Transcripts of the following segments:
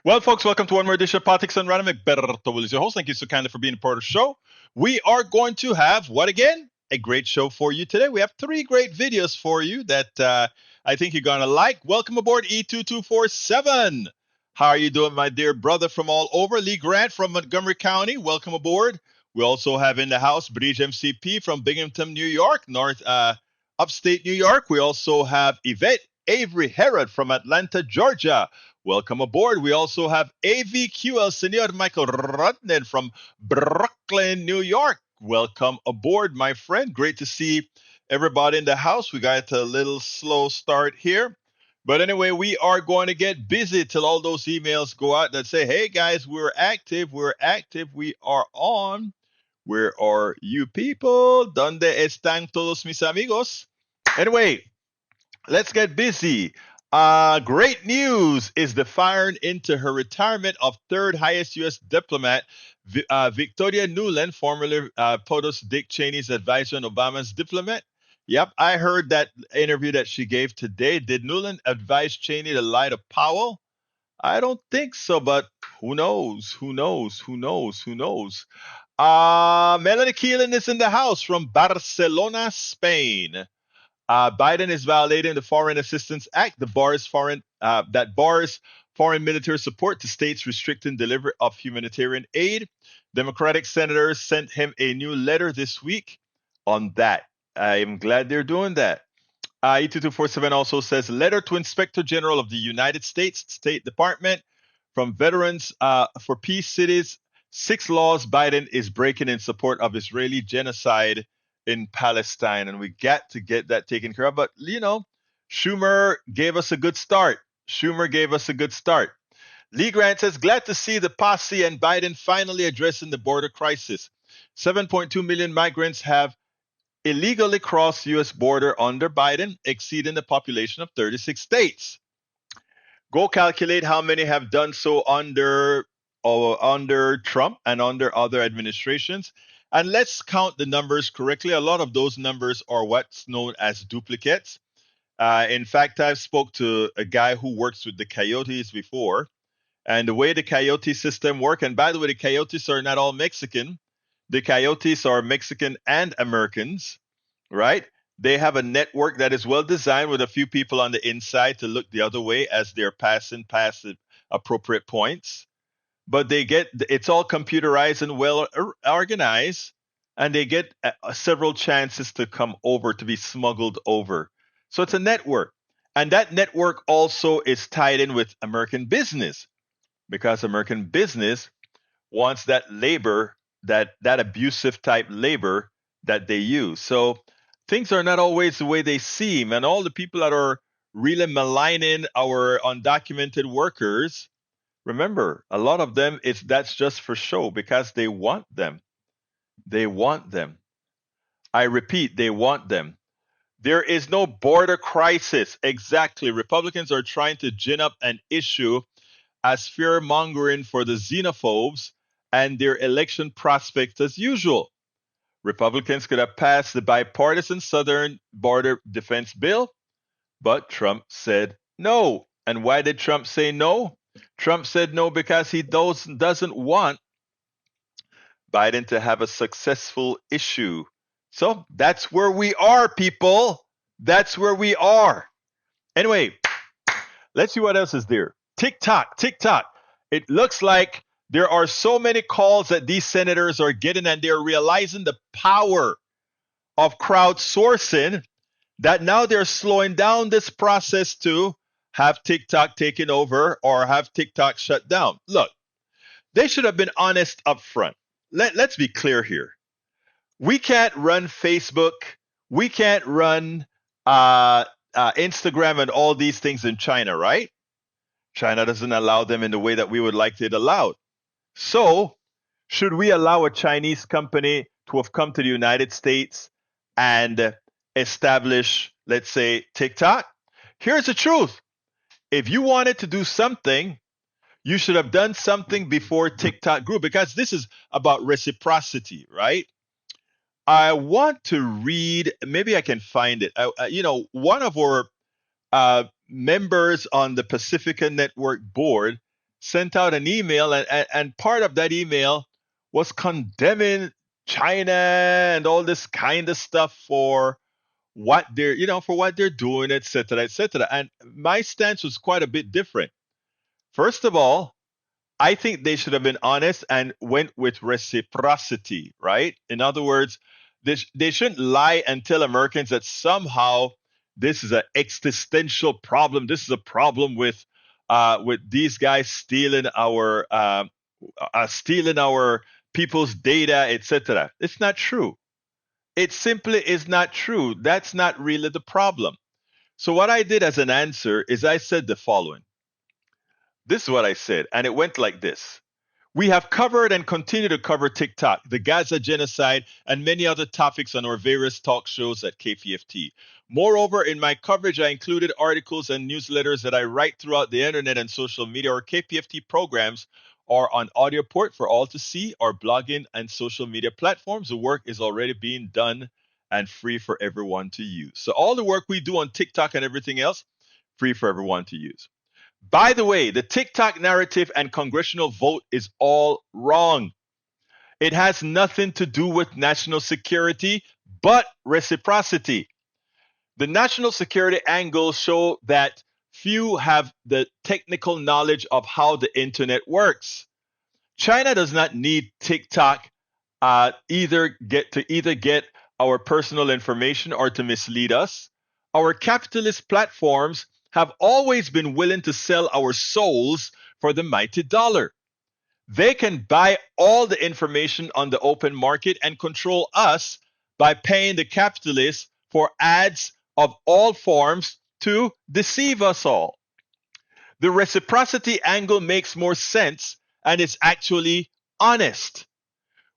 Well, folks, welcome to one more edition of Politics and Random. Egberto Willies, your host. Thank you so kindly for being a part of the show. We are going to have, what again? A great show for you today. We have three great videos for you that I think you're going to like. Welcome aboard E2247. How are you doing, my dear brother from all over? Lee Grant from Montgomery County. Welcome aboard. We also have in the house Bridge MCP from Binghamton, New York, upstate New York. We also have Yvette Avery Herod from Atlanta, Georgia. Welcome aboard. We also have AVQL Senor Michael Rattner from Brooklyn, New York. Welcome aboard, my friend. Great to see everybody in the house. We got a little slow start here. But anyway, we are going to get busy till all those emails go out that say, hey guys, we're active, we are on. Where are you people? ¿Dónde están todos mis amigos? Anyway, let's get busy. Great news is the firing into her retirement of third highest U.S. diplomat, Victoria Nuland, formerly POTUS Dick Cheney's advisor and Obama's diplomat. Yep, I heard that interview that she gave today. Did Nuland advise Cheney to lie to Powell? I don't think so, but who knows? Who knows? Who knows? Who knows? Melanie Keelan is in the house from Barcelona, Spain. Biden is violating the Foreign Assistance Act, that bars foreign military support to states restricting delivery of humanitarian aid. Democratic senators sent him a new letter this week on that. I am glad they're doing that. E2247 also says letter to Inspector General of the United States State Department from Veterans for Peace Cities. 6 laws Biden is breaking in support of Israeli genocide in Palestine, and we got to get that taken care of. But Schumer gave us a good start. Lee Grant says, glad to see the posse and Biden finally addressing the border crisis. 7.2 million migrants have illegally crossed U.S. border under Biden, exceeding the population of 36 states. Go calculate how many have done so under Trump and under other administrations. And let's count the numbers correctly. A lot of those numbers are what's known as duplicates. In fact, I've spoke to a guy who works with the Coyotes before, and the way the Coyote system work. And by the way, the Coyotes are not all Mexican. The Coyotes are Mexican and Americans, right? They have a network that is well designed with a few people on the inside to look the other way as they're passing past the appropriate points. But it's all computerized and well organized, and they get several chances to come over, to be smuggled over. So it's a network, and that network also is tied in with American business, because American business wants that labor, that abusive type labor that they use. So things are not always the way they seem, and all the people that are really maligning our undocumented workers, remember, a lot of them, that's just for show, because they want them. They want them. I repeat, they want them. There is no border crisis. Exactly. Republicans are trying to gin up an issue as fear mongering for the xenophobes and their election prospects as usual. Republicans could have passed the bipartisan Southern Border Defense Bill, but Trump said no. And why did Trump say no? Trump said no because he doesn't want Biden to have a successful issue. So that's where we are, people. That's where we are. Anyway, let's see what else is there. TikTok. It looks like there are so many calls that these senators are getting, and they're realizing the power of crowdsourcing, that now they're slowing down this process to have TikTok taken over or have TikTok shut down. Look, they should have been honest up front. Let's be clear here. We can't run Facebook. We can't run Instagram and all these things in China, right? China doesn't allow them in the way that we would like it allowed. So, should we allow a Chinese company to have come to the United States and establish, let's say, TikTok? Here's the truth. If you wanted to do something, you should have done something before TikTok grew, because this is about reciprocity, right? I want to read, maybe I can find it. One of our members on the Pacifica Network board sent out an email, and part of that email was condemning China and all this kind of stuff for what they're, for what they're doing, etc., etc. And my stance was quite a bit different. First of all, I think they should have been honest and went with reciprocity, right? In other words, they shouldn't lie and tell Americans that somehow this is an existential problem. This is a problem with these guys stealing our people's data, etc. It's not true. It simply is not true. That's not really the problem. So what I did as an answer is I said the following. This is what I said, and it went like this. We have covered and continue to cover TikTok, the Gaza genocide, and many other topics on our various talk shows at KPFT. Moreover, in my coverage, I included articles and newsletters that I write throughout the internet and social media. Our KPFT programs are on audio port for all to see. Our blogging and social media platforms, the work is already being done and free for everyone to use. So all the work we do on TikTok and everything else, free for everyone to use. By the way, the TikTok narrative and congressional vote is all wrong. It has nothing to do with national security, but reciprocity. The national security angles show that few have the technical knowledge of how the internet works. China does not need TikTok either get our personal information or to mislead us. Our capitalist platforms have always been willing to sell our souls for the mighty dollar. They can buy all the information on the open market and control us by paying the capitalists for ads of all forms to deceive us all. The reciprocity angle makes more sense and is actually honest.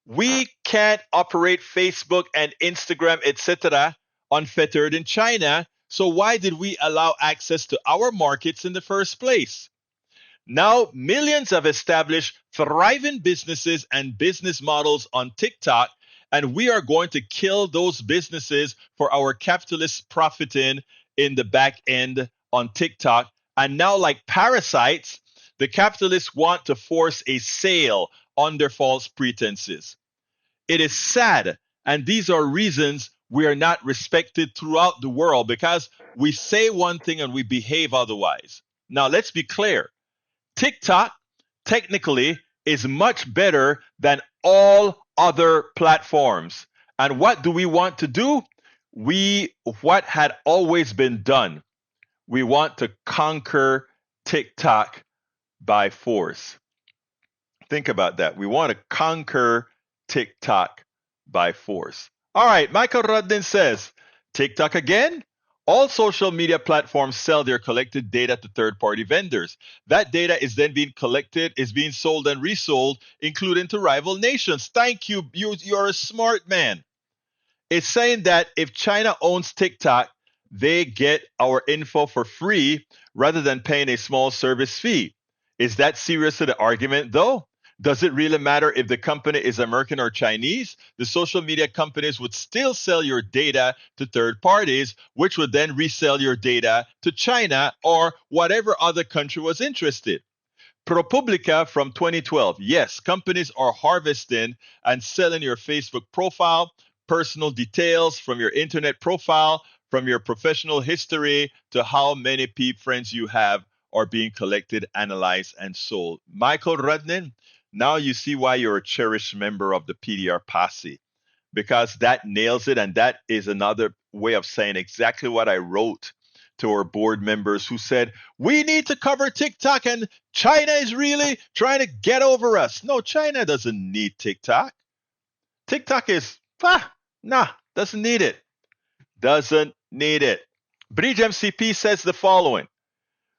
We can't operate Facebook and Instagram, etc., unfettered in China. So why did we allow access to our markets in the first place? Now, millions have established thriving businesses and business models on TikTok, and we are going to kill those businesses for our capitalists profiting in the back end on TikTok. And now, like parasites, the capitalists want to force a sale under false pretenses. It is sad, and these are reasons we are not respected throughout the world, because we say one thing and we behave otherwise. Now, let's be clear. TikTok technically is much better than all other platforms. And what do we want to do? What had always been done. We want to conquer TikTok by force. Think about that. We want to conquer TikTok by force. All right, Michael Rudden says, TikTok again? All social media platforms sell their collected data to third-party vendors. That data is then being collected, is being sold and resold, including to rival nations. Thank you. You're a smart man. It's saying that if China owns TikTok, they get our info for free rather than paying a small service fee. Is that serious to the argument, though? Does it really matter if the company is American or Chinese? The social media companies would still sell your data to third parties, which would then resell your data to China or whatever other country was interested. ProPublica from 2012. Yes, companies are harvesting and selling your Facebook profile, personal details from your internet profile, from your professional history to how many friends you have are being collected, analyzed, and sold. Michael Rudnin, now you see why you're a cherished member of the PDR posse, because that nails it. And that is another way of saying exactly what I wrote to our board members who said, we need to cover TikTok and China is really trying to get over us. No, China doesn't need TikTok. TikTok is, doesn't need it. Doesn't need it. Bridge MCP says the following.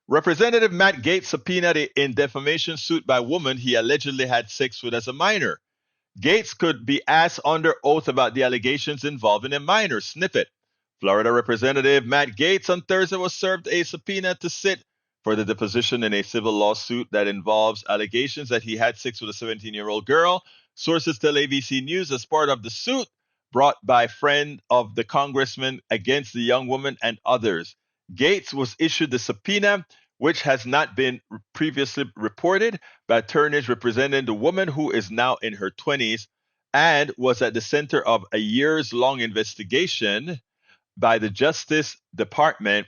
Representative Matt Gaetz subpoenaed in defamation suit by woman he allegedly had sex with as a minor. Gaetz could be asked under oath about the allegations involving a minor. Snippet. Florida Representative Matt Gaetz on Thursday was served a subpoena to sit for the deposition in a civil lawsuit that involves allegations that he had sex with a 17-year-old girl. Sources tell ABC News as part of the suit brought by a friend of the congressman against the young woman and others. Gaetz was issued the subpoena, which has not been previously reported, by attorneys representing the woman who is now in her 20s and was at the center of a years-long investigation by the Justice Department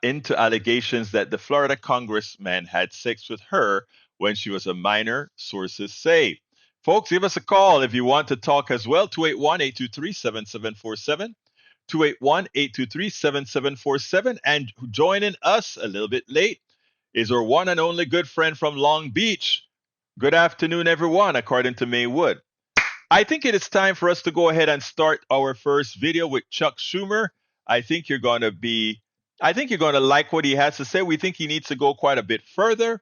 into allegations that the Florida congressman had sex with her when she was a minor, sources say. Folks, give us a call if you want to talk as well. 281-823-7747. 281-823-7747. And joining us a little bit late is our one and only good friend from Long Beach. Good afternoon, everyone, according to Maywood. I think it is time for us to go ahead and start our first video with Chuck Schumer. I think you're going to like what he has to say. We think he needs to go quite a bit further,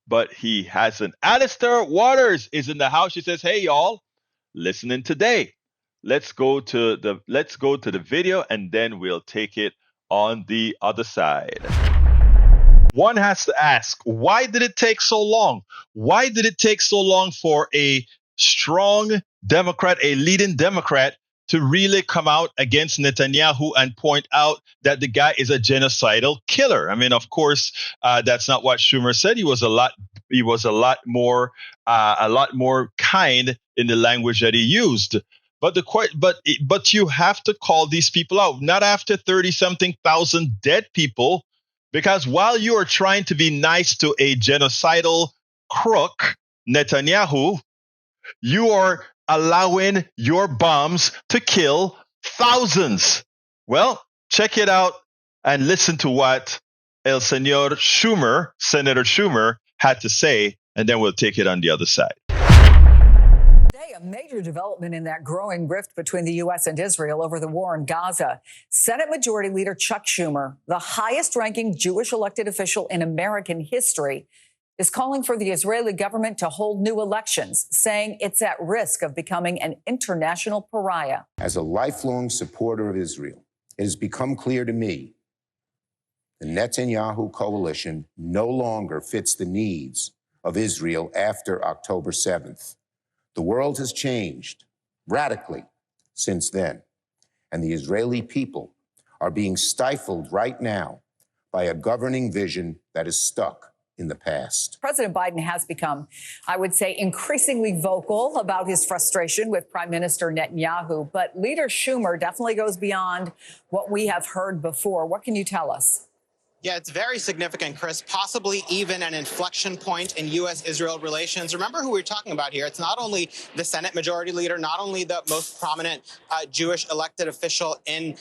but he hasn't. Alistair Waters is in the house. She says, "Hey, y'all, listening today. Let's go to the video, and then we'll take it on the other side." One has to ask, why did it take so long? Why did it take so long for a strong Democrat, a leading Democrat, to really come out against Netanyahu and point out that the guy is a genocidal killer? I mean, of course, that's not what Schumer said. He was a lot more kind in the language that he used. But you have to call these people out, not after 30-something thousand dead people, because while you are trying to be nice to a genocidal crook, Netanyahu, you are allowing your bombs to kill thousands. Well, check it out and listen to what Senator Schumer, had to say, and then we'll take it on the other side. Today, a major development in that growing rift between the U.S. and Israel over the war in Gaza. Senate Majority Leader Chuck Schumer, the highest-ranking Jewish elected official in American history, is calling for the Israeli government to hold new elections, saying it's at risk of becoming an international pariah. As a lifelong supporter of Israel, it has become clear to me the Netanyahu coalition no longer fits the needs of Israel after October 7th. The world has changed radically since then, and the Israeli people are being stifled right now by a governing vision that is stuck in the past. President Biden has become, I would say, increasingly vocal about his frustration with Prime Minister Netanyahu, but Leader Schumer definitely goes beyond what we have heard before. What can you tell us? Yeah, it's very significant, Chris, possibly even an inflection point in U.S.-Israel relations. Remember who we're talking about here. It's not only the Senate Majority Leader, not only the most prominent Jewish elected official in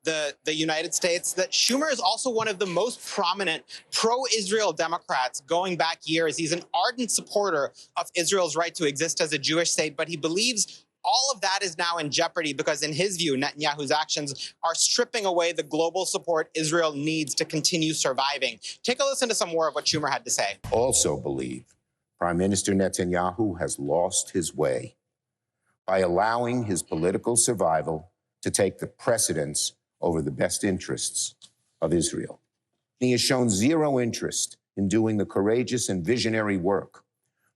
the United States, that Schumer is also one of the most prominent pro-Israel Democrats going back years. He's an ardent supporter of Israel's right to exist as a Jewish state, but he believes all of that is now in jeopardy because, in his view, Netanyahu's actions are stripping away the global support Israel needs to continue surviving. Take a listen to some more of what Schumer had to say. Also believe Prime Minister Netanyahu has lost his way by allowing his political survival to take the precedence over the best interests of Israel. He has shown zero interest in doing the courageous and visionary work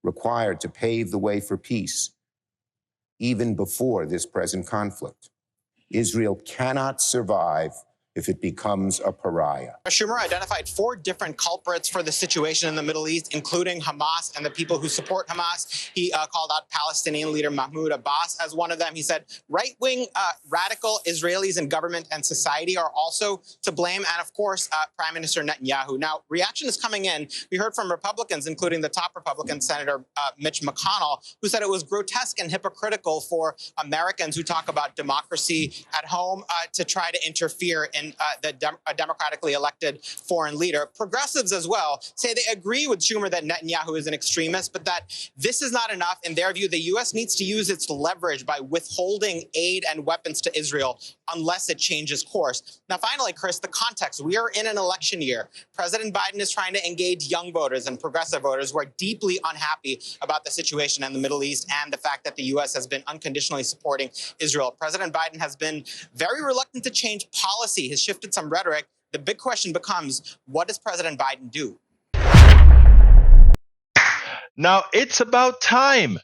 required to pave the way for peace, even before this present conflict. Israel cannot survive if it becomes a pariah. Schumer identified 4 different culprits for the situation in the Middle East, including Hamas and the people who support Hamas. He called out Palestinian leader Mahmoud Abbas as one of them. He said right-wing radical Israelis in government and society are also to blame, and of course, Prime Minister Netanyahu. Now, reaction is coming in. We heard from Republicans, including the top Republican Senator Mitch McConnell, who said it was grotesque and hypocritical for Americans who talk about democracy at home to try to interfere in a democratically elected foreign leader. Progressives as well say they agree with Schumer that Netanyahu is an extremist, but that this is not enough. In their view, the U.S. needs to use its leverage by withholding aid and weapons to Israel unless it changes course. Now, finally, Chris, the context. We are in an election year. President Biden is trying to engage young voters and progressive voters who are deeply unhappy about the situation in the Middle East and the fact that the U.S. has been unconditionally supporting Israel. President Biden has been very reluctant to change policy, has shifted some rhetoric. The big question becomes, what does President Biden do? Now, it's about time.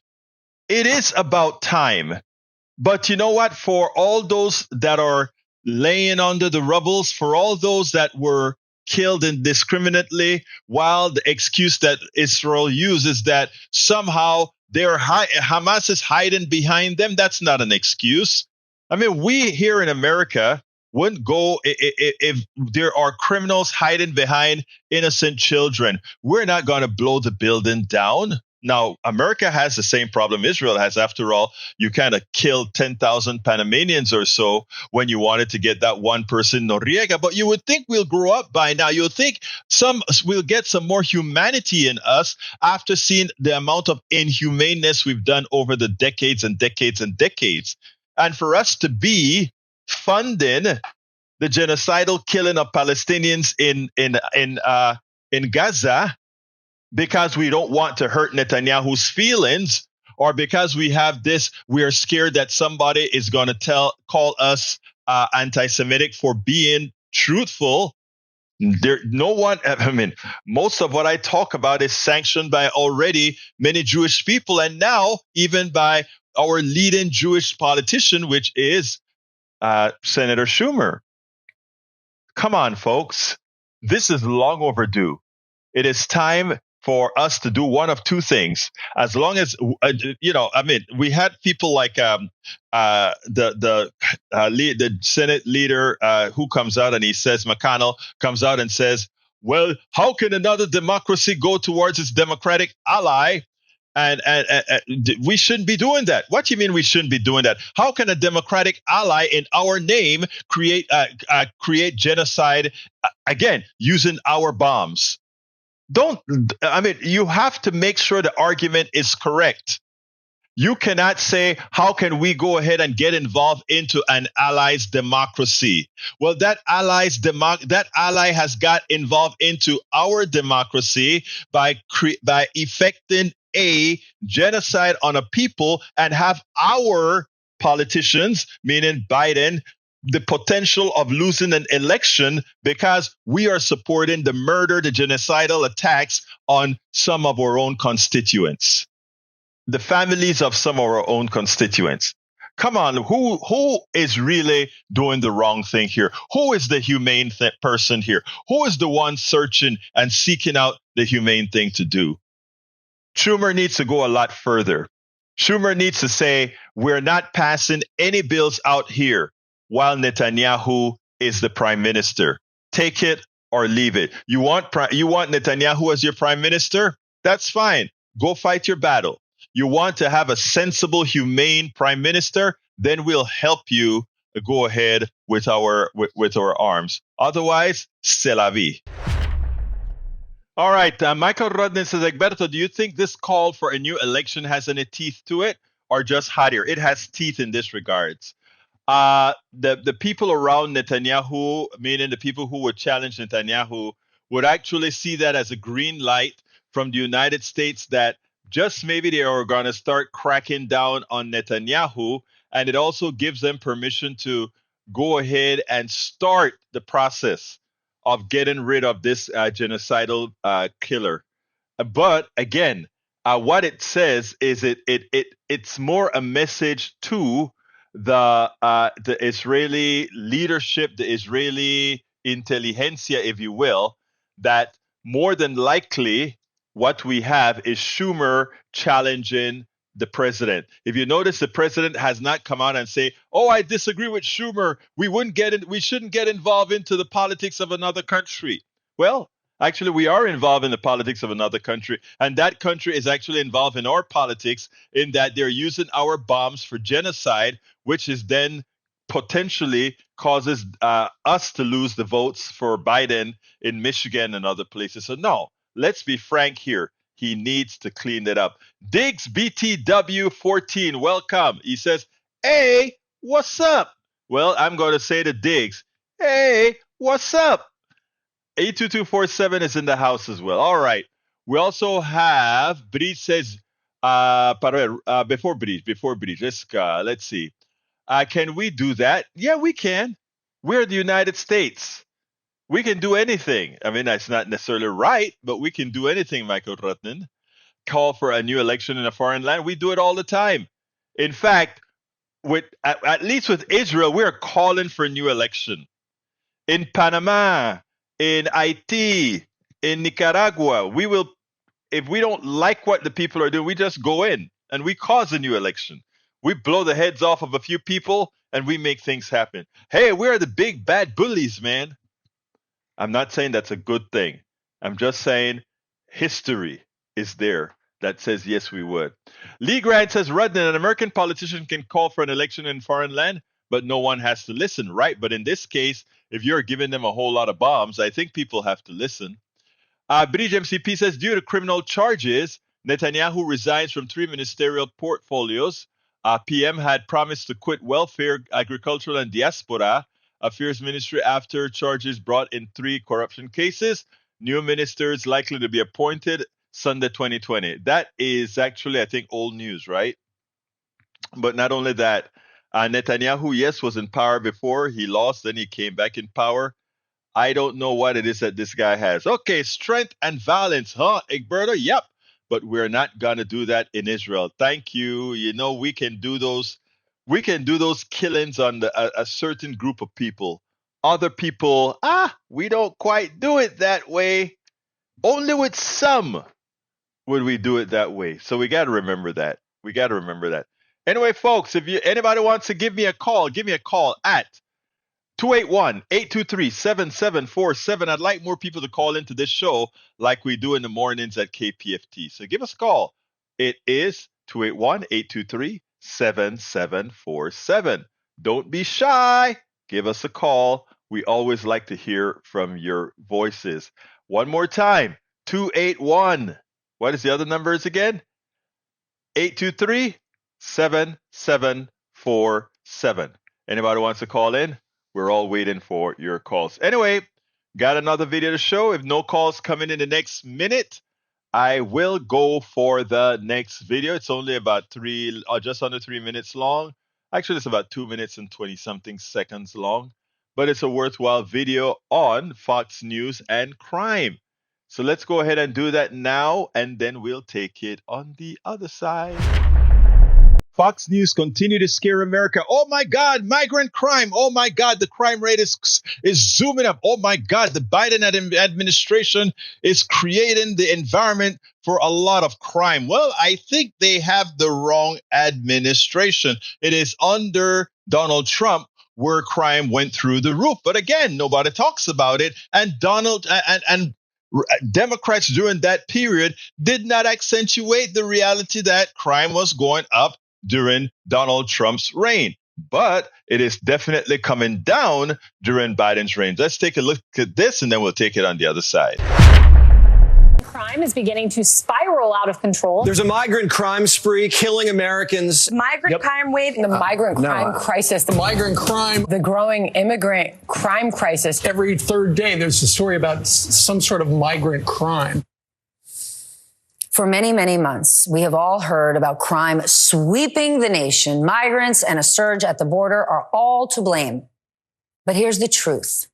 It is about time. But you know what? For all those that are laying under the rubbles, for all those that were killed indiscriminately, while the excuse that Israel uses that somehow Hamas is hiding behind them. That's not an excuse. I mean, we here in America wouldn't go if there are criminals hiding behind innocent children. We're not going to blow the building down. Now, America has the same problem Israel has. After all, you kind of killed 10,000 Panamanians or so when you wanted to get that one person, Noriega. But you would think we'll grow up by now. You would think we'll get some more humanity in us after seeing the amount of inhumaneness we've done over the decades and decades and decades. And for us to be funding the genocidal killing of Palestinians in Gaza, because we don't want to hurt Netanyahu's feelings, or because we are scared that somebody is going to call us anti-Semitic for being truthful. Most of what I talk about is sanctioned by already many Jewish people, and now even by our leading Jewish politician, which is Senator Schumer. Come on, folks. This is long overdue. It is time for us to do one of two things. As long as, we had people like the Senate leader who comes out and he says, McConnell comes out and says, well, how can another democracy go towards its democratic ally? And we shouldn't be doing that. What do you mean we shouldn't be doing that? How can a democratic ally in our name create genocide, again, using our bombs? You have to make sure the argument is correct. You cannot say, how can we go ahead and get involved into an ally's democracy? Well, that ally has got involved into our democracy by effecting a genocide on a people, and have our politicians, meaning Biden, the potential of losing an election because we are supporting the murder, the genocidal attacks on some of our own constituents, the families of some of our own constituents. Come on, who is really doing the wrong thing here? Who is the humane person here? Who is the one searching and seeking out the humane thing to do? Schumer needs to go a lot further. Schumer needs to say, we're not passing any bills out here while Netanyahu is the prime minister. Take it or leave it. You want Netanyahu as your prime minister? That's fine. Go fight your battle. You want to have a sensible, humane prime minister? Then we'll help you go ahead with our arms. Otherwise, c'est la vie. All right, Michael Rodden says, Egberto, do you think this call for a new election has any teeth to it, or just hot air? It has teeth in this regards. The people around Netanyahu, meaning the people who would challenge Netanyahu, would actually see that as a green light from the United States that just maybe they are going to start cracking down on Netanyahu, and it also gives them permission to go ahead and start the process of getting rid of this genocidal killer. But again, what it says is it's more a message to the Israeli leadership, the Israeli intelligentsia, if you will, that more than likely what we have is Schumer challenging the president. If you notice, the president has not come out and say, "Oh, I disagree with Schumer. We shouldn't get involved into the politics of another country." Well, actually, we are involved in the politics of another country, and that country is actually involved in our politics in that they're using our bombs for genocide, which is then potentially causes us to lose the votes for Biden in Michigan and other places. So no, let's be frank here. He needs to clean it up. Diggs BTW14, welcome. He says, hey, what's up? Well, I'm going to say to Diggs, hey, what's up? 82247 is in the house as well. All right. We also have, Bridge says, before Bridge, let's see. Can we do that? Yeah, we can. We're the United States. We can do anything. I mean, that's not necessarily right, but we can do anything, Michael Rattner. Call for a new election in a foreign land. We do it all the time. In fact, at least with Israel, we're calling for a new election. In Panama, in Haiti, in Nicaragua. We will, if we don't like what the people are doing, we just go in and we cause a new election. We blow the heads off of a few people and we make things happen. Hey, we're the big bad bullies, man. I'm not saying that's a good thing. I'm just saying history is there that says yes, we would. Lee Grant says, Rattner, an American politician can call for an election in foreign land, but no one has to listen, right? But in this case, if you're giving them a whole lot of bombs, I think people have to listen. Bridge MCP says, due to criminal charges, Netanyahu resigns from 3 ministerial portfolios. PM had promised to quit welfare, agricultural, and diaspora affairs ministry after charges brought in 3 corruption cases. New ministers likely to be appointed Sunday 2020. That is actually, I think, old news, right? But not only that, Netanyahu, yes, was in power before. He lost, then he came back in power. I don't know what it is that this guy has. Okay, strength and violence, huh, Egberto? Yep. But we're not gonna do that in Israel. Thank you. You know, we can do those killings on a certain group of people. Other people, we don't quite do it that way. Only with some would we do it that way. So we got to remember that. Anyway, folks, if anybody wants to give me a call at 281-823-7747. I'd like more people to call into this show like we do in the mornings at KPFT. So give us a call. It is 281-823-7747. Don't be shy. Give us a call. We always like to hear from your voices. One more time, 281. What is the other numbers again? 823-7747. Anybody wants to call in? We're all waiting for your calls. Anyway, got another video to show. If no calls come in the next minute, I will go for the next video. It's only about just under 3 minutes long. Actually, it's about 2 minutes and 20-something seconds long. But it's a worthwhile video on Fox News and crime. So let's go ahead and do that now, and then we'll take it on the other side. Fox News continue to scare America. Oh my God, migrant crime. Oh my God, the crime rate is zooming up. Oh my God, the Biden administration is creating the environment for a lot of crime. Well, I think they have the wrong administration. It is under Donald Trump where crime went through the roof. But again, nobody talks about it. And Democrats during that period did not accentuate the reality that crime was going up during Donald Trump's reign. But it is definitely coming down during Biden's reign. Let's take a look at this, and then we'll take it on the other side. Crime is beginning to spiral out of control. There's a migrant crime spree killing Americans. Migrant crime wave, the migrant crime crisis, the migrant crime, the growing immigrant crime crisis. Every third day, there's a story about some sort of migrant crime. For many, many months, we have all heard about crime sweeping the nation. Migrants and a surge at the border are all to blame. But here's the truth.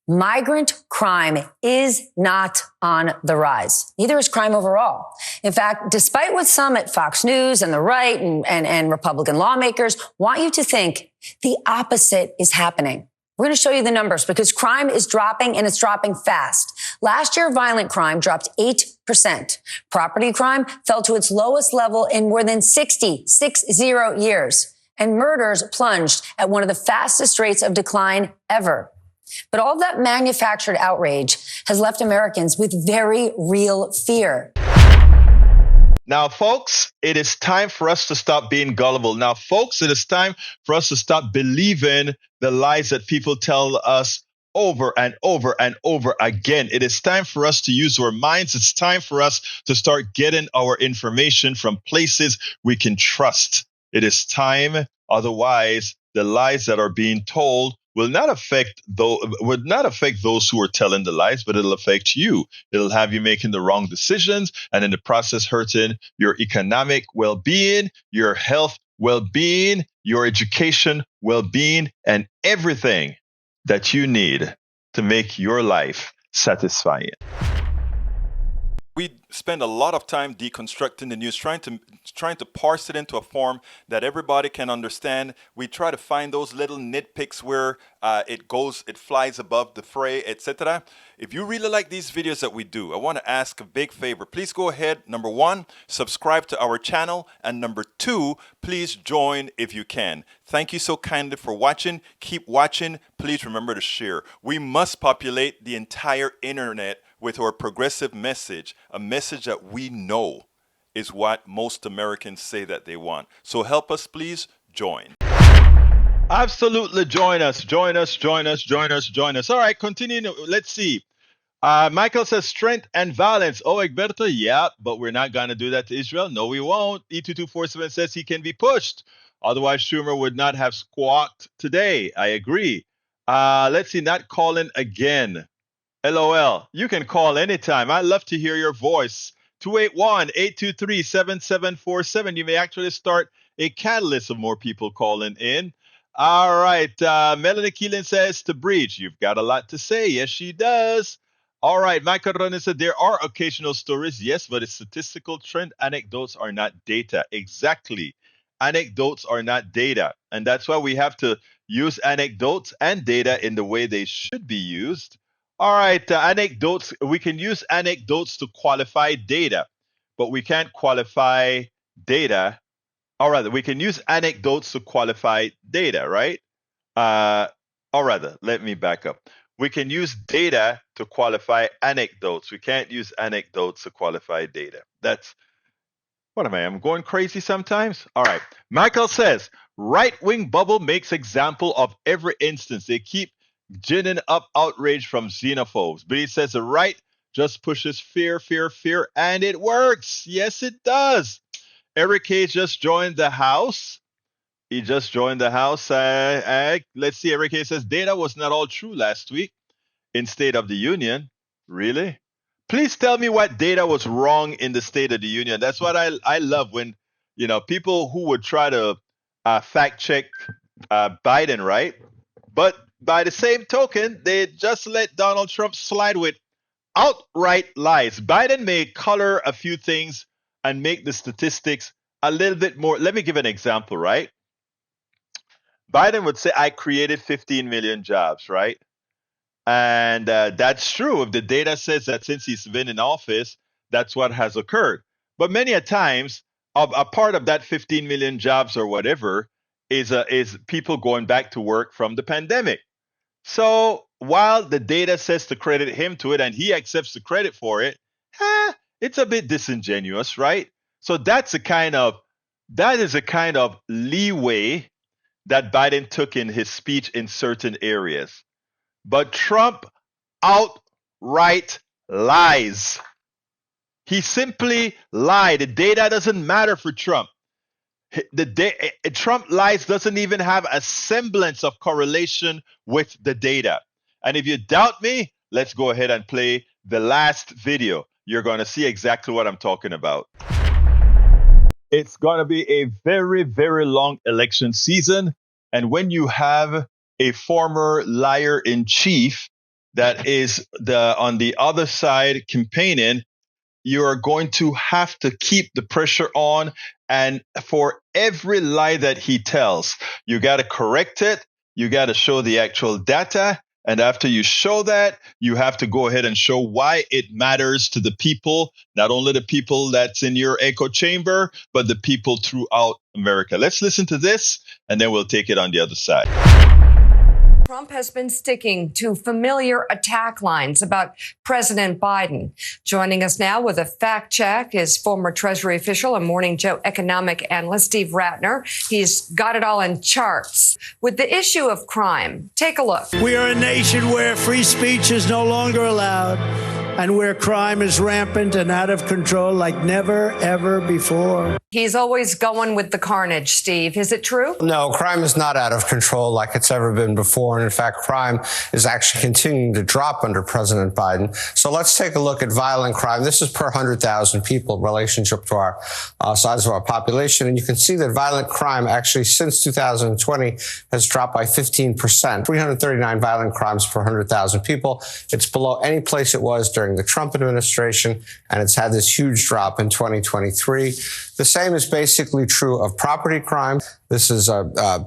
Migrant crime is not on the rise. Neither is crime overall. In fact, despite what some at Fox News and the right and Republican lawmakers want you to think, the opposite is happening. We're going to show you the numbers because crime is dropping and it's dropping fast. Last year, violent crime dropped 8%. Property crime fell to its lowest level in more than 60 years. And murders plunged at one of the fastest rates of decline ever. But all that manufactured outrage has left Americans with very real fear. Now, folks, it is time for us to stop being gullible. Now, folks, it is time for us to stop believing the lies that people tell us over and over and over again. It is time for us to use our minds. It's time for us to start getting our information from places we can trust. It is time. Otherwise, the lies that are being told will not affect those who are telling the lies, but it'll affect you. It'll have you making the wrong decisions, and in the process hurting your economic well-being, your health well-being, your education well-being, and everything that you need to make your life satisfying. We spend a lot of time deconstructing the news, trying to parse it into a form that everybody can understand. We try to find those little nitpicks where it flies above the fray, etc. If you really like these videos that we do, I want to ask a big favor. Please go ahead, number 1, subscribe to our channel, and number 2, please join if you can. Thank you so kindly for watching. Keep watching. Please remember to share. We must populate the entire internet with our progressive message, a message that we know is what most Americans say that they want. So help us, please join. Absolutely join us, join us, join us, join us, join us. All right, continue. Let's see. Michael says strength and violence. Oh, Egberto, yeah, but we're not going to do that to Israel. No, we won't. E2247 says he can be pushed. Otherwise, Schumer would not have squawked today. I agree. Let's see, not calling again. LOL. You can call anytime. I love to hear your voice. 281-823-7747. You may actually start a catalyst of more people calling in. All right. Melanie Keelan says to Breach, you've got a lot to say. Yes, she does. All right. Michael Ronan said there are occasional stories. Yes, but it's statistical trend. Anecdotes are not data. Exactly. Anecdotes are not data. And that's why we have to use anecdotes and data in the way they should be used. All right, anecdotes. We can use anecdotes to qualify data, but we can't qualify data. Or rather, we can use anecdotes to qualify data, right? Or rather, let me back up. We can use data to qualify anecdotes. We can't use anecdotes to qualify data. That's, what am I? I'm going crazy sometimes. All right. Michael says, right-wing bubble makes example of every instance. They keep ginning up outrage from xenophobes. But he says the right just pushes fear, fear, fear, and it works. Yes, it does. Eric K just joined the house. He just joined the house. Let's see. Eric K says data was not all true last week in State of the Union. Really? Please tell me what data was wrong in the State of the Union. That's what I love when, people who would try to fact check Biden, right? But by the same token, they just let Donald Trump slide with outright lies. Biden may color a few things and make the statistics a little bit more. Let me give an example, right? Biden would say, I created 15 million jobs, right? And that's true. If the data says that since he's been in office, that's what has occurred. But many a times, a part of that 15 million jobs or whatever is people going back to work from the pandemic. So while the data says to credit him to it and he accepts the credit for it, it's a bit disingenuous, right? So that is a kind of leeway that Biden took in his speech in certain areas. But Trump outright lies. He simply lied. The data doesn't matter for Trump. Trump lies doesn't even have a semblance of correlation with the data. And if you doubt me, let's go ahead and play the last video. You're going to see exactly what I'm talking about. It's going to be a very, very long election season. And when you have a former liar in chief that is on the other side campaigning, you are going to have to keep the pressure on. And for every lie that he tells, you got to correct it. You got to show the actual data. And after you show that, you have to go ahead and show why it matters to the people, not only the people that's in your echo chamber, but the people throughout America. Let's listen to this, and then we'll take it on the other side. Trump has been sticking to familiar attack lines about President Biden. Joining us now with a fact check is former Treasury official and Morning Joe economic analyst Steve Rattner. He's got it all in charts. With the issue of crime, take a look. We are a nation where free speech is no longer allowed and where crime is rampant and out of control like never, ever before. He's always going with the carnage, Steve. Is it true? No, crime is not out of control like it's ever been before. And in fact, crime is actually continuing to drop under President Biden. So let's take a look at violent crime. This is per 100,000 people in relationship to our size of our population. And you can see that violent crime actually since 2020 has dropped by 15%. 339 violent crimes per 100,000 people. It's below any place it was during during the Trump administration, and it's had this huge drop in 2023. The same is basically true of property crime. This is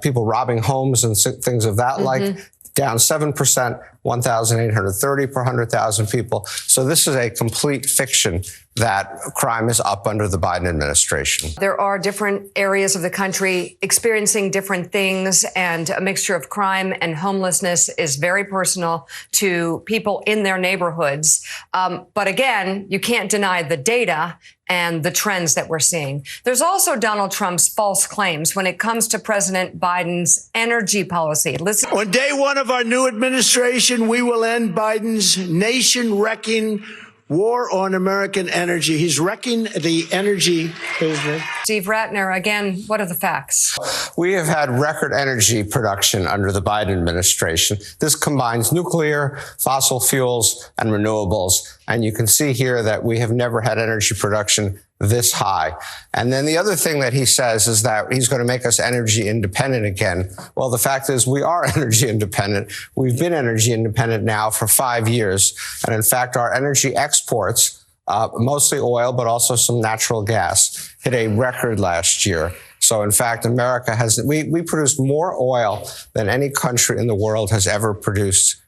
people robbing homes and things of that like, down 7%, 1,830 per 100,000 people. So this is a complete fiction that crime is up under the Biden administration. There are different areas of the country experiencing different things, and a mixture of crime and homelessness is very personal to people in their neighborhoods. But again, you can't deny the data and the trends that we're seeing. There's also Donald Trump's false claims when it comes to President Biden's energy policy. Listen. On day one of our new administration, we will end Biden's nation-wrecking war on American energy. He's wrecking the energy business. Steve Rattner, again, what are the facts? We have had record energy production under the Biden administration. This combines nuclear, fossil fuels, and renewables. And you can see here that we have never had energy production this high. And then the other thing that he says is that he's going to make us energy independent again. Well, the fact is we are energy independent. We've been energy independent now for 5 years. And in fact, our energy exports, mostly oil, but also some natural gas, hit a record last year. So in fact, America we produced more oil than any country in the world has ever produced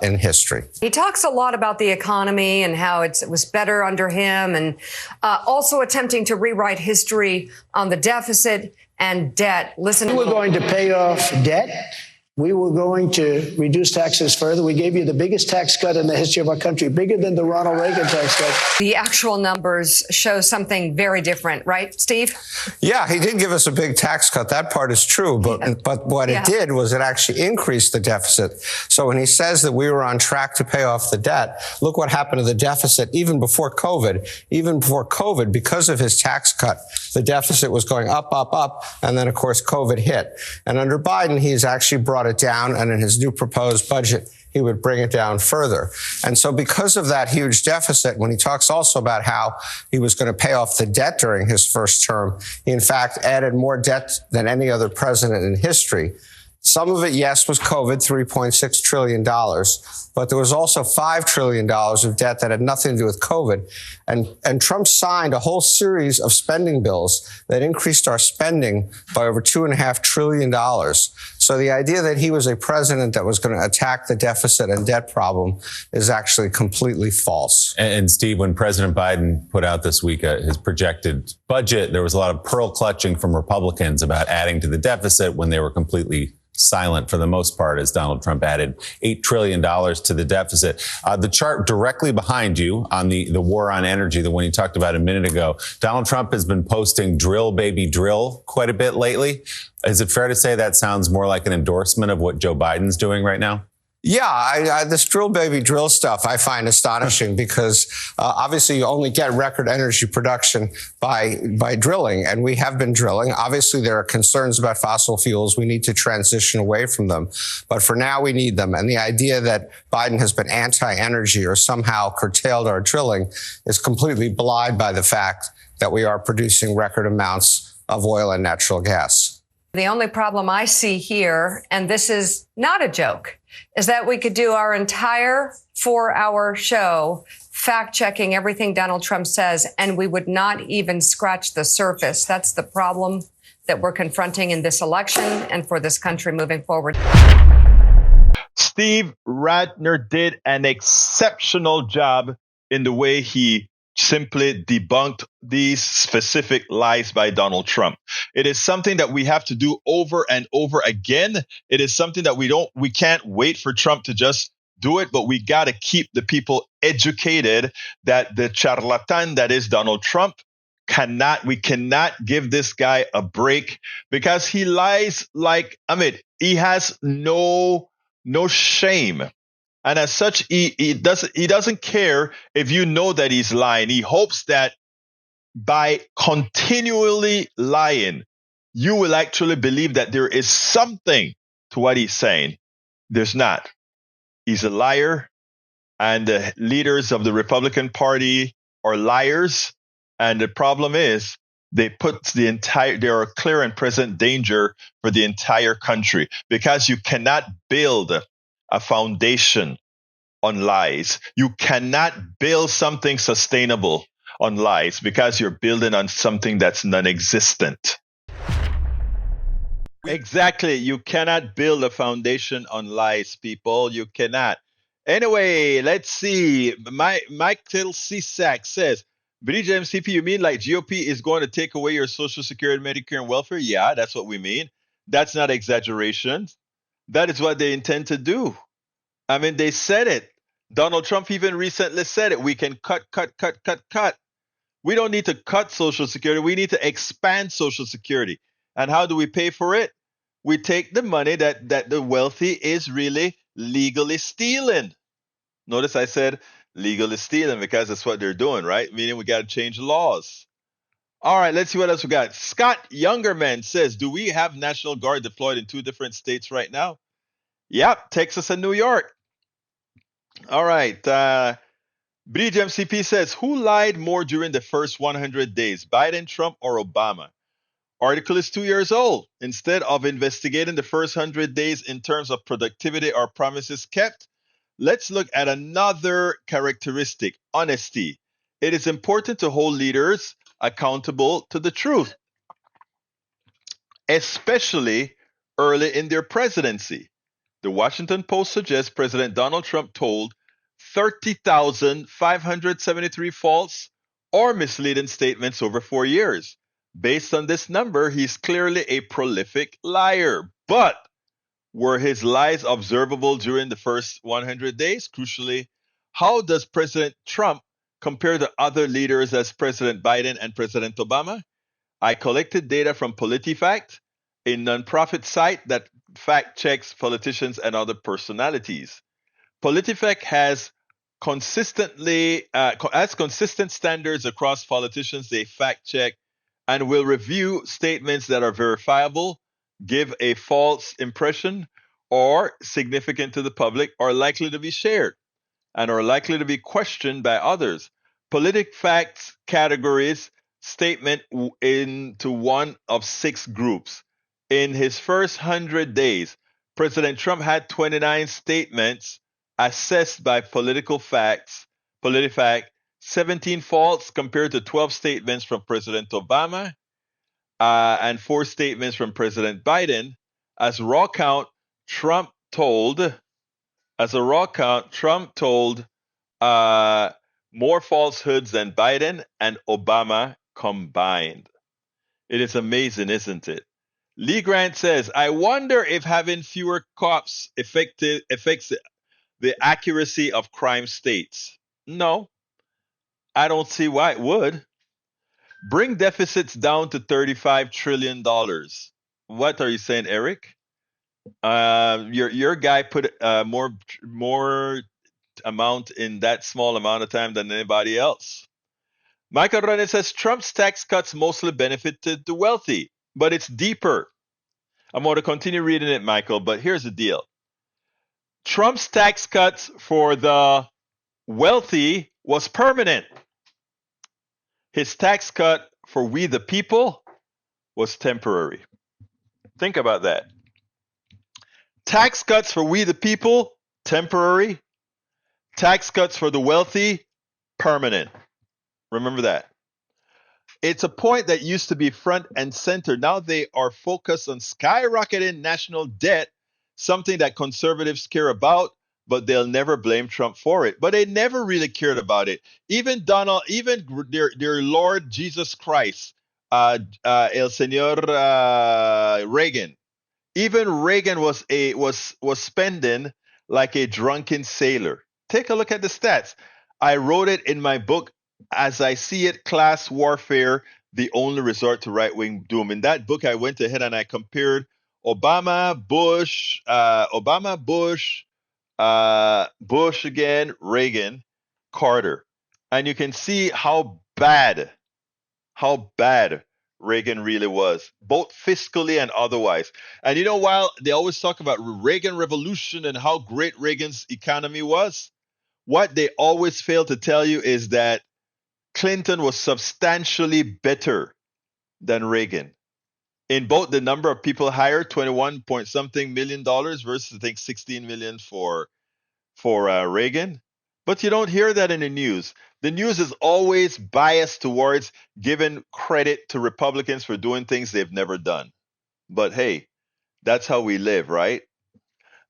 in history. He talks a lot about the economy and how it was better under him, and also attempting to rewrite history on the deficit and debt. Listen. We were going to pay off debt. We were going to reduce taxes further. We gave you the biggest tax cut in the history of our country, bigger than the Ronald Reagan tax cut. The actual numbers show something very different, right, Steve? Yeah, he did give us a big tax cut. That part is true. But what it did was it actually increased the deficit. So when he says that we were on track to pay off the debt, look what happened to the deficit even before COVID. Even before COVID, because of his tax cut, the deficit was going up, up, up. And then, of course, COVID hit. And under Biden, he's actually brought it down, and in his new proposed budget, he would bring it down further. And so because of that huge deficit, when he talks also about how he was going to pay off the debt during his first term, he in fact added more debt than any other president in history. Some of it, yes, was COVID, $3.6 trillion. But there was also $5 trillion of debt that had nothing to do with COVID. And Trump signed a whole series of spending bills that increased our spending by over $2.5 trillion. So the idea that he was a president that was going to attack the deficit and debt problem is actually completely false. And Steve, when President Biden put out this week his projected budget, there was a lot of pearl clutching from Republicans about adding to the deficit when they were completely silent for the most part, as Donald Trump added $8 trillion to the deficit. The chart directly behind you on the war on energy, the one you talked about a minute ago, Donald Trump has been posting drill, baby, drill quite a bit lately. Is it fair to say that sounds more like an endorsement of what Joe Biden's doing right now? Yeah, this drill, baby, drill stuff I find astonishing because obviously you only get record energy production by drilling, and we have been drilling. Obviously, there are concerns about fossil fuels. We need to transition away from them. But for now, we need them. And the idea that Biden has been anti-energy or somehow curtailed our drilling is completely belied by the fact that we are producing record amounts of oil and natural gas. The only problem I see here, and this is not a joke, is that we could do our entire 4-hour show fact-checking everything Donald Trump says, and we would not even scratch the surface. That's the problem that we're confronting in this election and for this country moving forward. Steve Rattner did an exceptional job in the way he simply debunked these specific lies by Donald Trump. It is something that we have to do over and over again. It is something that we can't wait for Trump to just do it, but we got to keep the people educated that the charlatan that is Donald Trump we cannot give this guy a break because he lies he has no shame. And as such, he doesn't care if you know that he's lying. He hopes that by continually lying, you will actually believe that there is something to what he's saying. There's not. He's a liar, and the leaders of the Republican Party are liars. And the problem is they are a clear and present danger for the entire country because you cannot build a foundation on lies. You cannot build something sustainable on lies because you're building on something that's non-existent. Exactly. You cannot build a foundation on lies, people. You cannot. Anyway, let's see. Michael Cisak says, Brija MCP, you mean like GOP is going to take away your Social Security, Medicare, and welfare? Yeah, that's what we mean. That's not exaggeration. That is what they intend to do. I mean, they said it. Donald Trump even recently said it. We can cut. We don't need to cut Social Security. We need to expand Social Security. And how do we pay for it? We take the money that the wealthy is really legally stealing. Notice I said legally stealing because that's what they're doing, right? Meaning we got to change laws. All right, let's see what else we got. Scott Youngerman says, do we have National Guard deployed in 2 different states right now? Yep, Texas and New York. All right. Bridge MCP says, who lied more during the first 100 days, Biden, Trump, or Obama? Article is 2 years old. Instead of investigating the first 100 days in terms of productivity or promises kept, let's look at another characteristic, honesty. It is important to hold leaders accountable to the truth, especially early in their presidency. The Washington Post suggests President Donald Trump told 30,573 false or misleading statements over 4 years. Based on this number, he's clearly a prolific liar. But were his lies observable during the first 100 days? Crucially, how does President Trump compare to other leaders as President Biden and President Obama? I collected data from PolitiFact, a nonprofit site that fact checks politicians and other personalities. PolitiFact has consistent standards across politicians. They fact check and will review statements that are verifiable, give a false impression, or significant to the public, are likely to be shared, and are likely to be questioned by others. PolitiFact's categories statement into one of 6 groups. In his first 100 days, President Trump had 29 statements assessed by PolitiFact, 17 false compared to 12 statements from President Obama and 4 statements from President Biden. As a raw count, Trump told more falsehoods than Biden and Obama combined. It is amazing, isn't it? Lee Grant says, I wonder if having fewer cops affects the accuracy of crime states. No, I don't see why it would. Bring deficits down to $35 trillion. What are you saying, Eric? Your guy put more amount in that small amount of time than anybody else. Michael Rene says Trump's tax cuts mostly benefited the wealthy, but it's deeper. I'm going to continue reading it, Michael, but here's the deal. Trump's tax cuts for the wealthy was permanent. His tax cut for we the people was temporary. Think about that. Tax cuts for we the people, temporary. Tax cuts for the wealthy, permanent. Remember that. It's a point that used to be front and center. Now they are focused on skyrocketing national debt, something that conservatives care about, but they'll never blame Trump for it. But they never really cared about it. Even their Lord Jesus Christ, El Señor Reagan. Even Reagan was spending like a drunken sailor. Take a look at the stats. I wrote it in my book, As I See It, Class Warfare, the Only Resort to Right-Wing Doom. In that book, I went ahead and I compared Obama, Bush, Bush again, Reagan, Carter. And you can see how bad Reagan really was, both fiscally and otherwise. And you know, while they always talk about Reagan Revolution and how great Reagan's economy was, what they always fail to tell you is that Clinton was substantially better than Reagan in both the number of people hired, 21 point something million dollars versus I think 16 million for for Reagan, but you don't hear that in the news. The news is always biased towards giving credit to Republicans for doing things they've never done. But hey, that's how we live, right?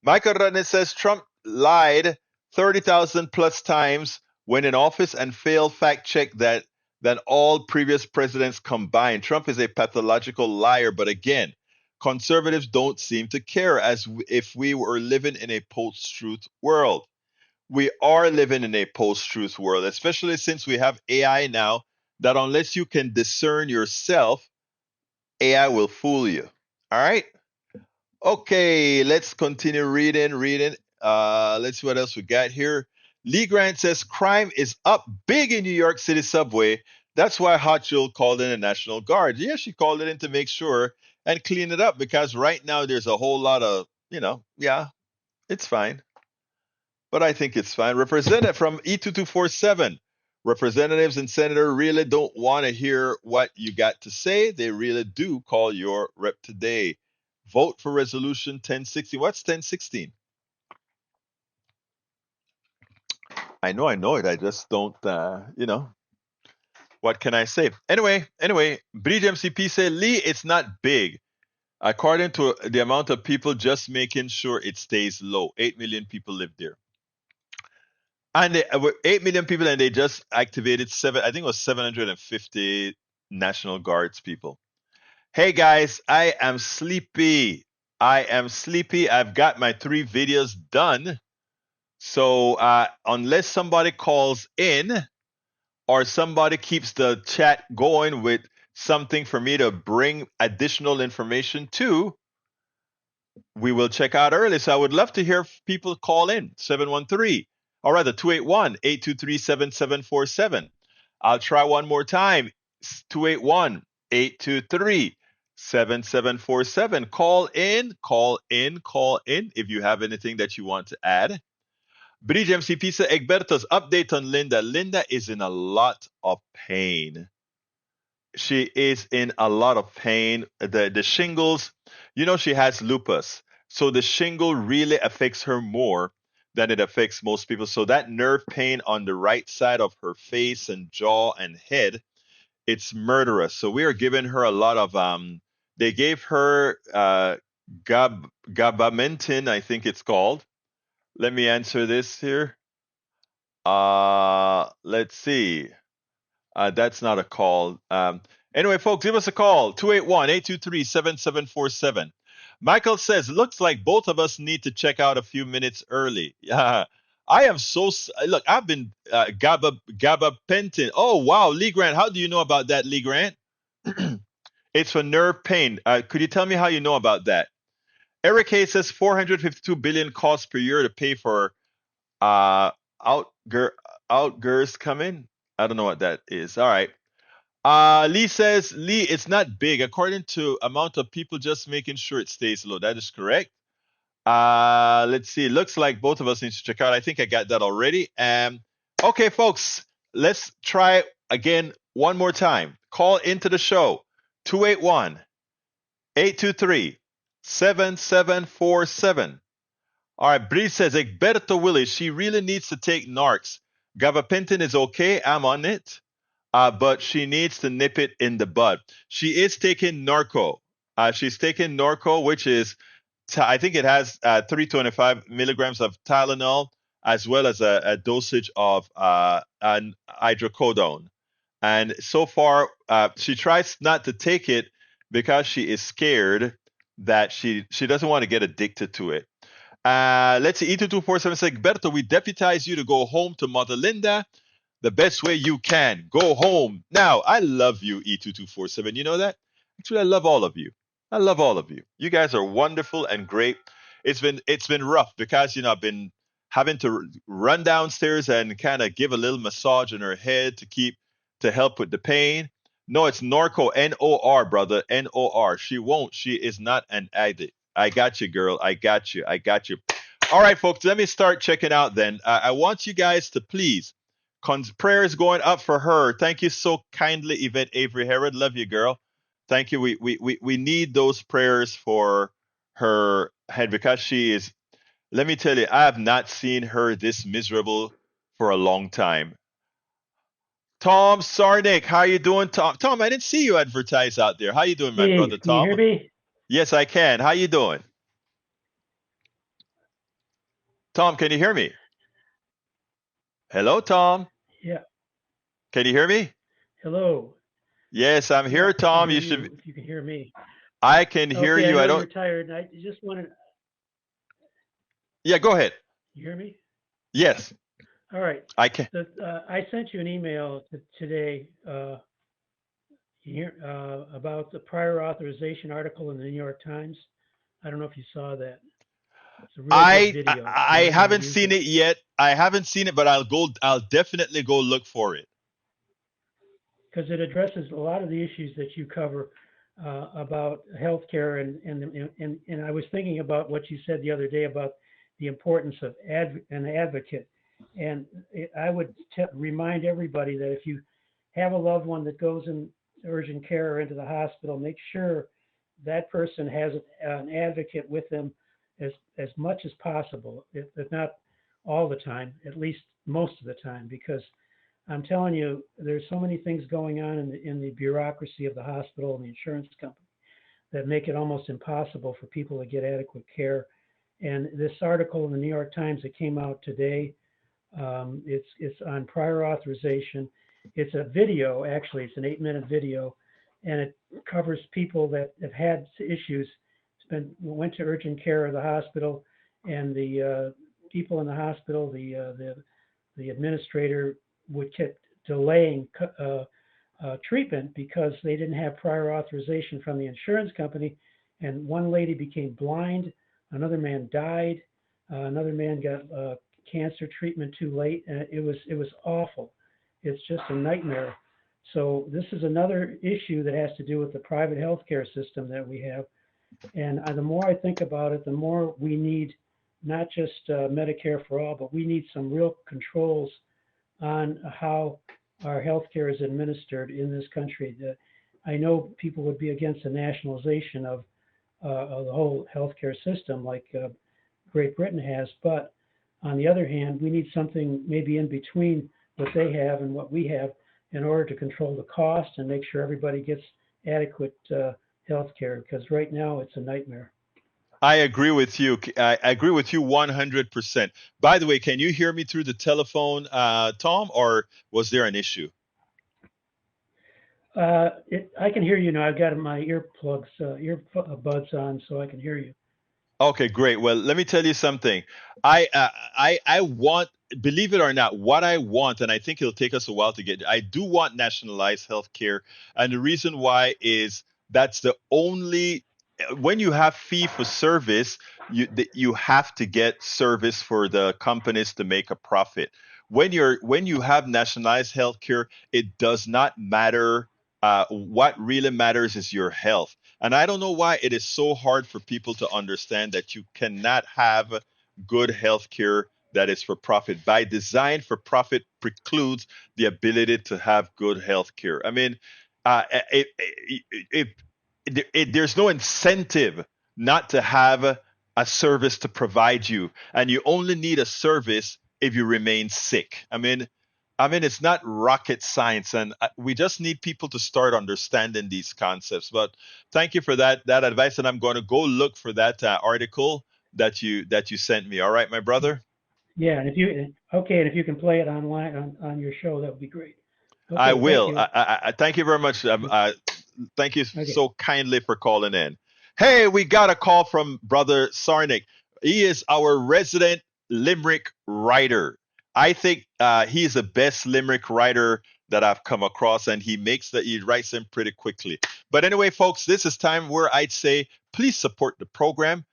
Michael Rattner says Trump lied 30,000 plus times when in office and failed fact check that than all previous presidents combined. Trump is a pathological liar, but again, conservatives don't seem to care as if we were living in a post-truth world. We are living in a post-truth world, especially since we have AI now that unless you can discern yourself, AI will fool you. All right? Okay, let's continue reading. Let's see what else we got here. Lee Grant says crime is up big in New York City subway. That's why Hot Jill called in a National Guard. Yeah, she called it in to make sure and clean it up because right now there's a whole lot of, yeah, it's fine. But I think it's fine. Representative from E2247. Representatives and senators really don't want to hear what you got to say. They really do call your rep today. Vote for resolution 1060. What's 1016? I know it. I just don't, what can I say? Anyway, Bridge MCP said, Lee, it's not big. According to the amount of people just making sure it stays low. 8 million people live there. And 8 million people, and they just activated I think it was 750 National Guards people. Hey guys, I am sleepy. I've got my 3 videos done. So unless somebody calls in or somebody keeps the chat going with something for me to bring additional information to, we will check out early. So I would love to hear people call in 713, or rather 281-823-7747. I'll try one more time. 281-823-7747. Call in if you have anything that you want to add. Bridge MCP said Egberto's update on Linda. Linda is in a lot of pain. She is in a lot of pain. The shingles, she has lupus. So the shingle really affects her more than it affects most people. So that nerve pain on the right side of her face and jaw and head, it's murderous. So we are giving her a lot of, they gave her gabapentin, I think it's called. Let me answer this here. Let's see. That's not a call. Anyway, folks, give us a call. 281-823-7747. Michael says, looks like both of us need to check out a few minutes early. I am so... Look, I've been gabapentin. Oh, wow. Lee Grant, how do you know about that, Lee Grant? It's for nerve pain. Could you tell me how you know about that? Eric Hayes says 452 billion costs per year to pay for outgirls coming. I don't know what that is. All right. Lee says, Lee, it's not big. According to amount of people just making sure it stays low. That is correct. Let's see. Looks like both of us need to check out. I think I got that already. Okay, folks, let's try again one more time. Call into the show. 281-823-7747. All right, Bree says, Egberto Willies, she really needs to take narcs. Gabapentin is okay. I'm on it. But she needs to nip it in the bud. She is taking Norco. She's taking Norco, which is, I think it has 325 milligrams of Tylenol, as well as a dosage of hydrocodone. And so far, she tries not to take it because she is scared that she doesn't want to get addicted to it. Let's see, E2247 says, Egberto, we deputize you to go home to Mother Linda the best way you can. Go home. Now, I love you, E2247. You know that? Actually, I love all of you. I love all of you. You guys are wonderful and great. It's been rough because, I've been having to run downstairs and kind of give a little massage in her head to help with the pain. No, it's Norco, N-O-R, brother, N-O-R. She won't. She is not an addict. I got you, girl. I got you. All right, folks, let me start checking out then. I want you guys to please, prayers going up for her. Thank you so kindly, Yvette Avery Herod. Love you, girl. Thank you. We need those prayers for her head because she is, Let me tell you, I have not seen her this miserable for a long time. Tom Sarnik, how you doing, Tom? Tom, I didn't see you advertise out there. How you doing, my Steve, brother can you hear Tom? me? Yes, I can. How you doing? Tom, can you hear me? Hello, Tom. Yeah. Can you hear me? Hello. Yes, I'm Yeah, here, I can Tom. hear You should. you if you can hear me. I can hear Okay, I you. I know don't. you're tired, and I just wanted. Yeah, go ahead. You hear me? Yes, All right. I can. I sent you an email today about the prior authorization article in the New York Times. I don't know if you saw that. It's a real good I video. You I might want to haven't use seen it it yet. I haven't seen it, but I'll go. I'll definitely go look for it. because it addresses a lot of the issues that you cover about healthcare and I was thinking about what you said the other day about the importance of an advocate, and I would remind everybody that if you have a loved one that goes in urgent care or into the hospital, make sure that person has an advocate with them as much as possible, if not all the time, at least most of the time, because I'm telling you, there's so many things going on in the bureaucracy of the hospital and the insurance company that make it almost impossible for people to get adequate care. And this article in the New York Times that came out today, it's on prior authorization. It's a video, actually, it's an 8-minute video, and it covers people that have had issues, went to urgent care or the hospital, and the people in the hospital, the administrator would keep delaying treatment because they didn't have prior authorization from the insurance company. And one lady became blind, another man died, another man got cancer treatment too late, and it was awful. It's just a nightmare. So this is another issue that has to do with the private healthcare system that we have. And the more I think about it, the more we need not just Medicare for all, but we need some real controls on how our healthcare is administered in this country. I know people would be against the nationalization of the whole healthcare system like Great Britain has, but on the other hand, we need something maybe in between what they have and what we have in order to control the cost and make sure everybody gets adequate healthcare, because right now it's a nightmare. I agree with you. I agree with you 100%. By the way, can you hear me through the telephone, Tom, or was there an issue? I can hear you now. I've got my earbuds on, so I can hear you. Okay, great. Well, let me tell you something. I want, believe it or not, what I want, and I think it'll take us a while to get. I do want nationalized health care, and the reason why is that's the only. When you have fee for service, you have to get service for the companies to make a profit. When you have nationalized health care, it does not matter. What really matters is your health. And I don't know why it is so hard for people to understand that you cannot have good health care that is for profit. By design, for profit precludes the ability to have good health care. I mean, uh, it, it, there's no incentive not to have a service to provide you, and you only need a service if you remain sick. I mean, it's not rocket science, and we just need people to start understanding these concepts. But thank you for that advice, and I'm going to go look for that article that you sent me. All right, my brother. Yeah, and if you can play it online on your show, that would be great. I Okay, thank will. you. I thank you very much. Thank you Okay. so kindly for calling in. Hey, we got a call from Brother Sarnik. He is our resident limerick writer. I think he's the best limerick writer that I've come across, and he writes them pretty quickly. But anyway, folks, this is time where I'd say please support the program.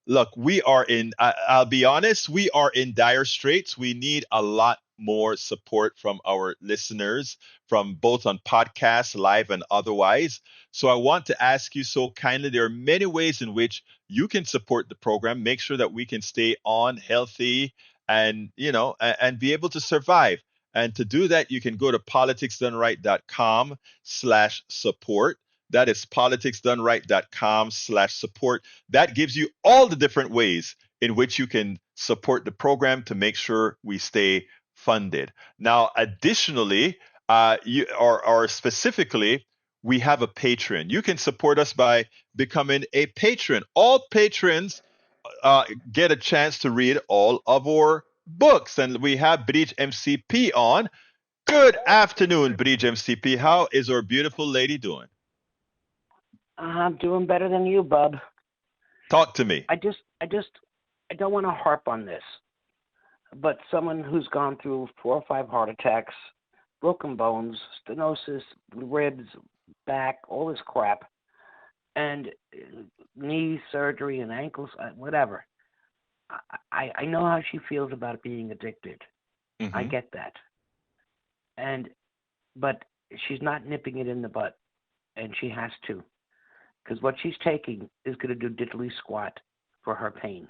Look, I'll be honest, we are in dire straits. We need a lot more support from our listeners, from both on podcasts, live, and otherwise. So I want to ask you so kindly, there are many ways in which you can support the program, make sure that we can stay on healthy and, and be able to survive. And to do that, you can go to politicsdoneright.com/support. That is politicsdoneright.com/support. That gives you all the different ways in which you can support the program to make sure we stay funded. Now, additionally, or specifically, we have a Patreon. You can support us by becoming a patron. All patrons get a chance to read all of our books. And we have Bridge MCP on. Good afternoon, Bridge MCP. How is our beautiful lady doing? I'm doing better than you, bub. Talk to me. I don't want to harp on this, but someone who's gone through 4 or 5 heart attacks, broken bones, stenosis, ribs, back, all this crap, and knee surgery and ankles, whatever. I know how she feels about being addicted. Mm-hmm. I get that. But she's not nipping it in the butt, and she has to, because what she's taking is going to do diddly squat for her pain.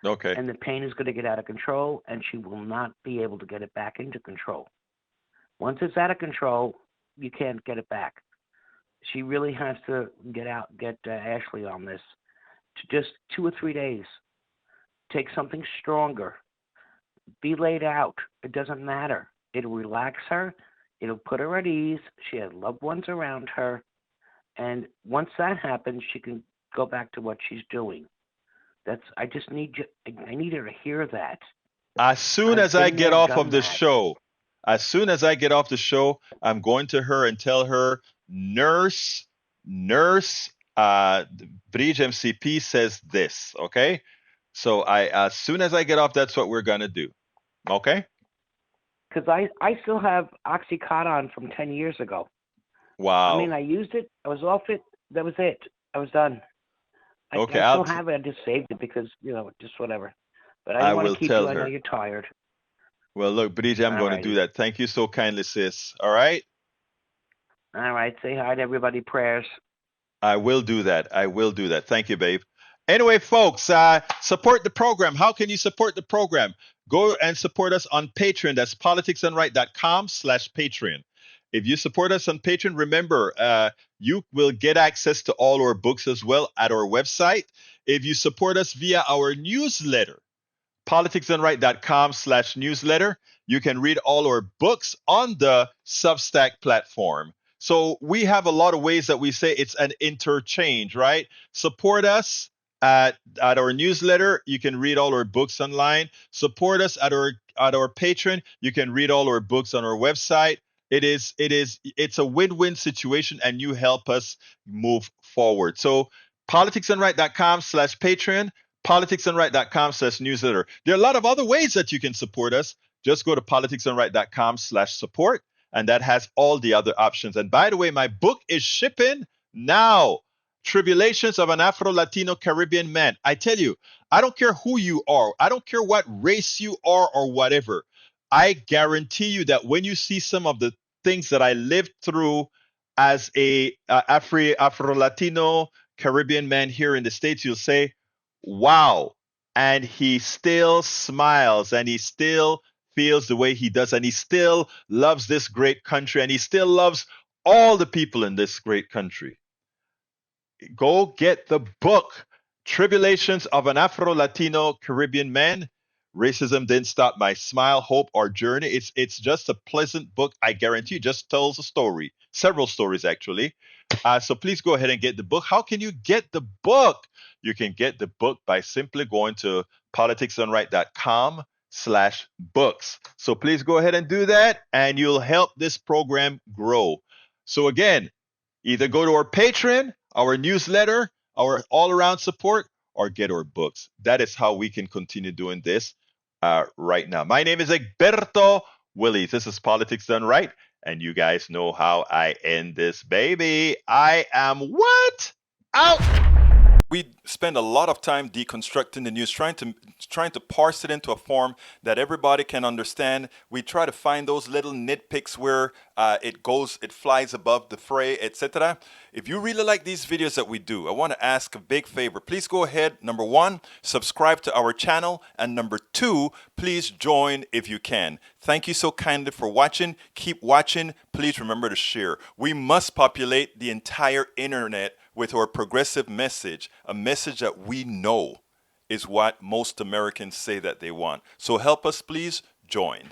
Okay. And the pain is going to get out of control, and she will not be able to get it back into control. Once it's out of control, you can't get it back. She really has to get Ashley on this to just 2 or 3 days. Take something stronger. Be laid out. It doesn't matter. It'll relax her. It'll put her at ease. She has loved ones around her. And once that happens, she can go back to what she's doing. I just need you. I need her to hear that. As soon as I get off of the show, I'm going to her and tell her, nurse, Bridge MCP says this, okay? So as soon as I get off, that's what we're going to do, okay? Because I still have Oxycontin from 10 years ago. Wow. I mean, I used it. I was off it. That was it. I was done. Okay, I still have it. I just saved it because, just whatever. But I want to keep you. I know you're tired. Well, look, Bridge, I'm going to do that. Thank you so kindly, sis. All right? All right. Say hi to everybody. Prayers. I will do that. Thank you, babe. Anyway, folks, support the program. How can you support the program? Go and support us on Patreon. That's politicsdoneright.com/Patreon. If you support us on Patreon, remember, you will get access to all our books as well at our website. If you support us via our newsletter, politicsdoneright.com/newsletter, you can read all our books on the Substack platform. So we have a lot of ways that we say it's an interchange, right? Support us at our newsletter. You can read all our books online. Support us at our Patreon. You can read all our books on our website. It's a win-win situation, and you help us move forward. So politicsdoneright.com/Patreon, politicsdoneright.com/newsletter. There are a lot of other ways that you can support us. Just go to politicsdoneright.com/support, and that has all the other options. And by the way, my book is shipping now. Tribulations of an Afro-Latino Caribbean Man. I tell you, I don't care who you are. I don't care what race you are or whatever. I guarantee you that when you see some of the things that I lived through as a Afro-Latino Caribbean man here in the States, you'll say, wow. And he still smiles, and he still feels the way he does, and he still loves this great country, and he still loves all the people in this great country. Go get the book, Tribulations of an Afro-Latino Caribbean Man. Racism Didn't Stop My Smile, Hope, or Journey. It's just a pleasant book. I guarantee you, just tells a story, several stories actually. So please go ahead and get the book. How can you get the book? You can get the book by simply going to politicsdoneright.com/books. So please go ahead and do that, and you'll help this program grow. So again, either go to our Patreon, our newsletter, our all-around support, or get our books. That is how we can continue doing this right now. My name is Egberto Willies. This is Politics Done Right, and you guys know how I end this baby. I am what? Out! We spend a lot of time deconstructing the news, trying to parse it into a form that everybody can understand. We try to find those little nitpicks where it flies above the fray, etc. If you really like these videos that we do, I want to ask a big favor. Please go ahead. Number 1, subscribe to our channel. And number 2, please join if you can. Thank you so kindly for watching. Keep watching. Please remember to share. We must populate the entire internet with our progressive message, a message that we know is what most Americans say that they want. So help us, please join.